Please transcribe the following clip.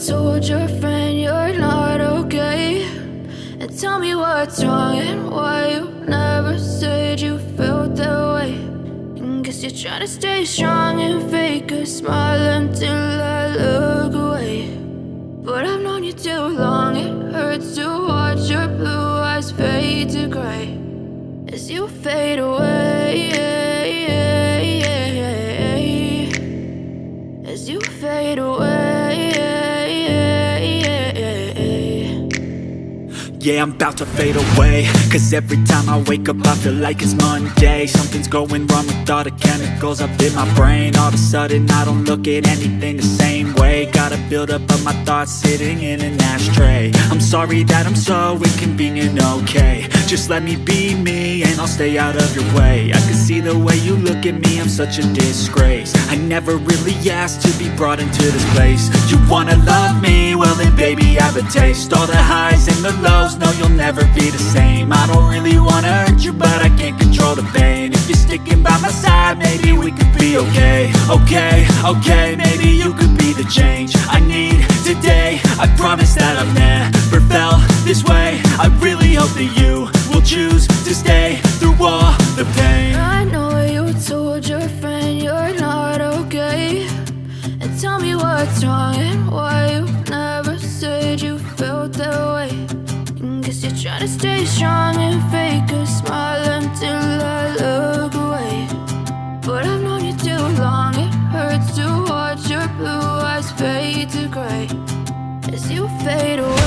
told your friend you're not okay, and tell me what's wrong and why you never said you felt that way. And guess you're trying to stay strong and fake a smile until I look away. But I've known you too long, it hurts to watch your blue eyes fade to gray as you fade away, as you fade away. Yeah, I'm about to fade away, cause every time I wake up I feel like it's Monday. Something's going wrong with all the chemicals up in my brain. All of a sudden I don't look at anything the same way. Got a buildup of my thoughts sitting in an ashtray. I'm sorry that I'm so inconvenient, okay. Just let me be me and I'll stay out of your way. I can see the way you look at me, I'm such a disgrace. I never really asked to be brought into this place. You wanna love me? Well then baby I have a taste. All the highs and the lows, no, you'll never be the same. I don't really wanna hurt you, but I can't control the pain. If you're sticking by my side, maybe we could be okay. Okay, maybe you could be the change I need today. I promise that I've never felt this way. I really hope that you will choose to stay through all the pain. I know you told your friend you're not okay, and tell me what's wrong and why you never said you felt that way. Guess you're trying to stay strong and fake a smile until I look away. But I've known you too long, it hurts to watch your blue eyes fade to gray as you fade away.